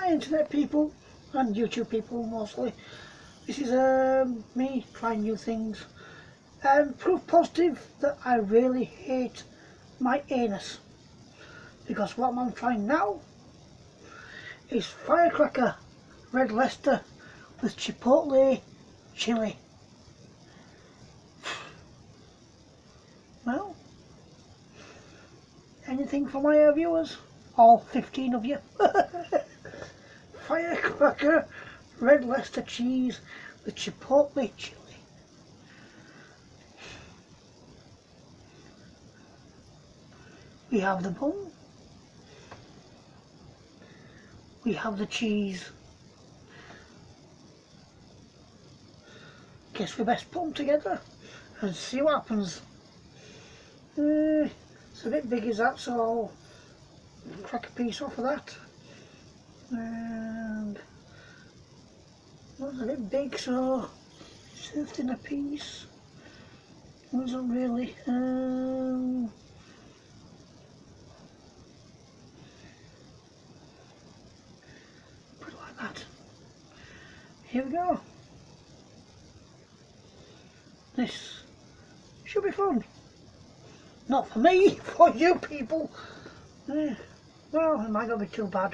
Hi internet people and YouTube people mostly. This is me trying new things. Proof positive that I really hate my anus. Because what I'm trying now is Firecracker Red Leicester with Chipotle Chili. Well, anything for my viewers? All 15 of you. Firecracker Red Leicester cheese with Chipotle Chili. We have the bun, we have the cheese. Guess we best put them together and see what happens. It's a bit big as that, so I'll crack a piece off of that. And that's a bit big, so served in a piece. Wasn't really. Put it like that. Here we go. This should be fun. Not for me, for you people. Well, it might not be too bad.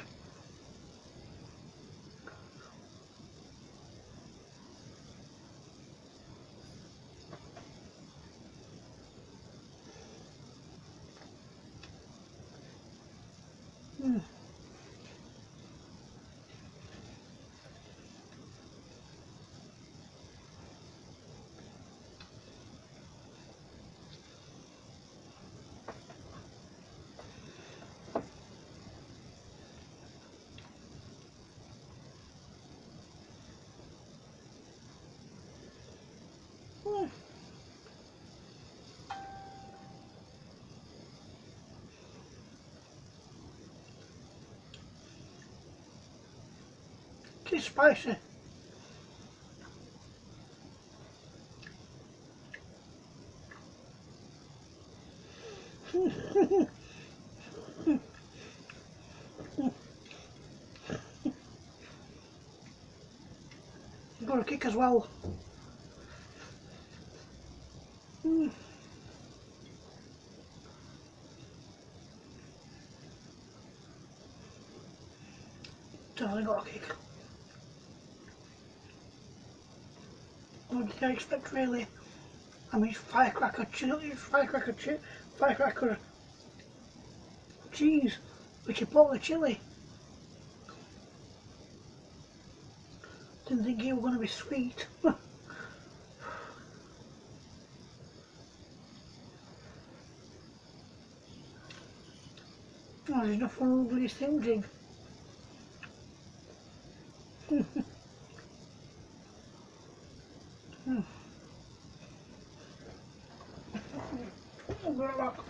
It's spicy. Got a kick as well. Definitely got a kick. What did I expect really? I mean, firecracker chili, firecracker cheese with Chipotle chili. Didn't think it was going to be sweet. Oh, there's enough for all these things in. Good luck.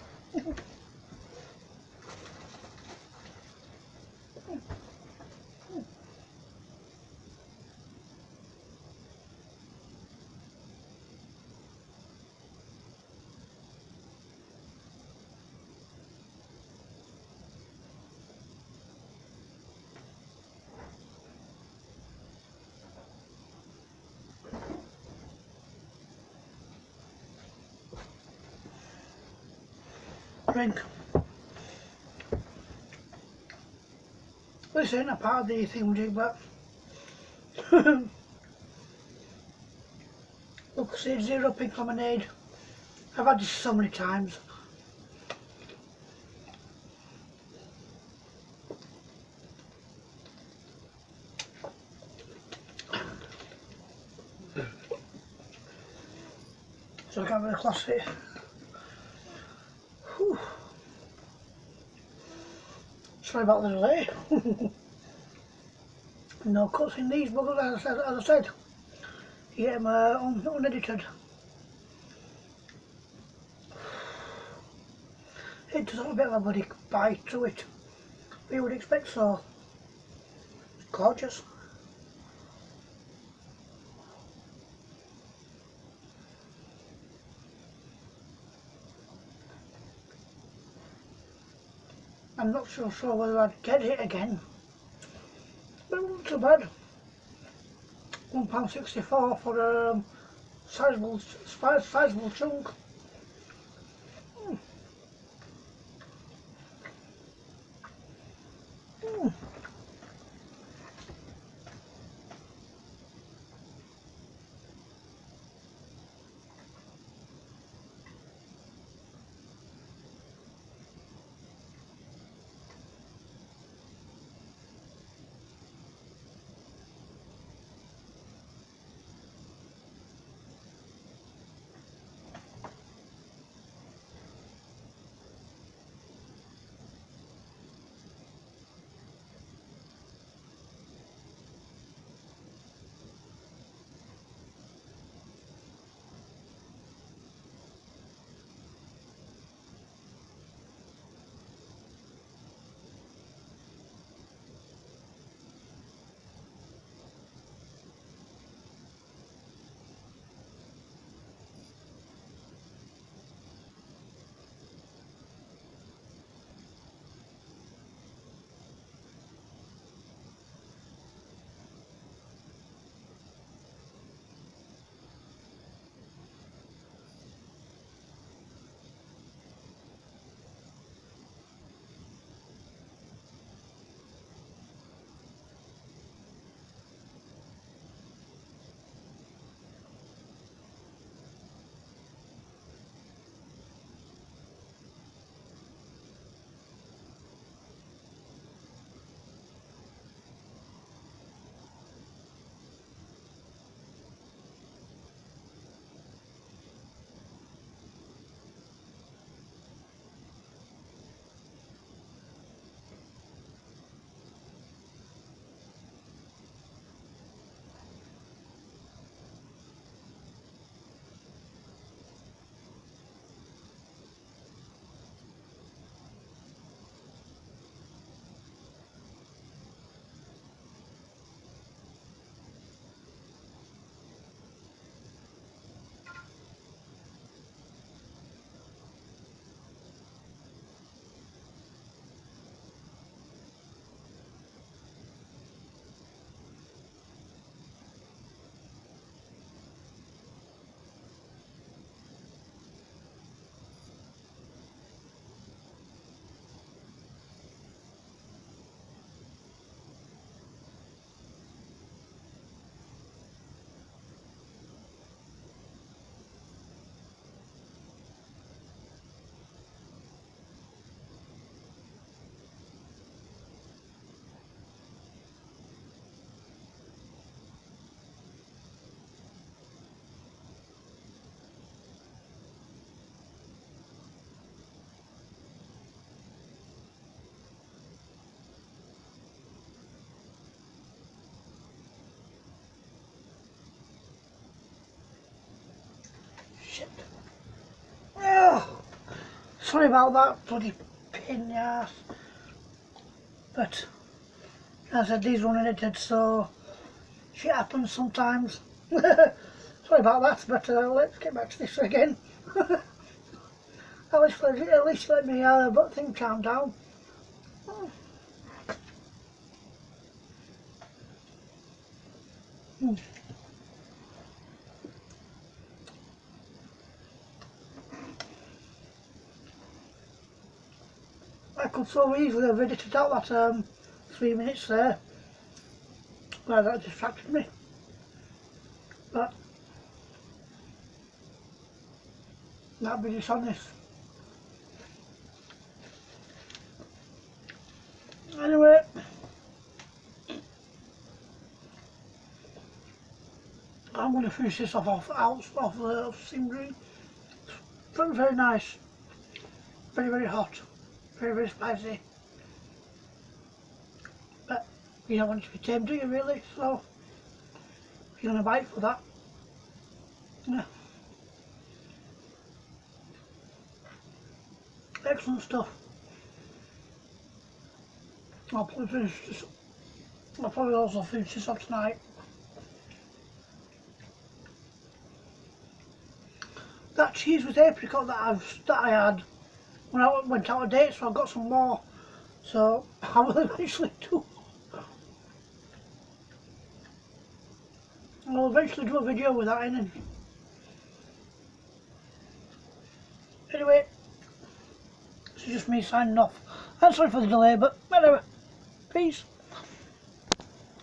Drink. This ain't a part of the thing, but look, see, zero pink lemonade. I've had this so many times. So I can't really class it. Whew. Sorry about the delay. No cuts in these buggers, as I said. You get them unedited. It does have a bit of a bloody bite to it. But you would expect so. It's gorgeous. I'm not so sure whether I'd get it again. Not too bad. £1.64 for a sizable chunk. Mm. Mm. Shit. Oh, sorry about that, bloody pain in the arse. But as I said, these running edited, so shit happens sometimes. Sorry about that, but let's get back to this again. at least let me thing calm down. Mm. I could so easily have edited out that 3 minutes there. Well, that distracted me. But that'd be dishonest. Anyway, I'm going to finish this off the steam green. Very, very nice. Very, very hot. Very, very spicy. But you don't want it to be tame, do you really? So you're going to bite for that. Yeah. Excellent stuff. I'll probably also finish this off tonight. That cheese with apricot that I had when I went out on date, so I got some more. So I will eventually do I'll eventually do a video with that in. Anyway, this is just me signing off. I'm sorry for the delay, but whatever. Peace.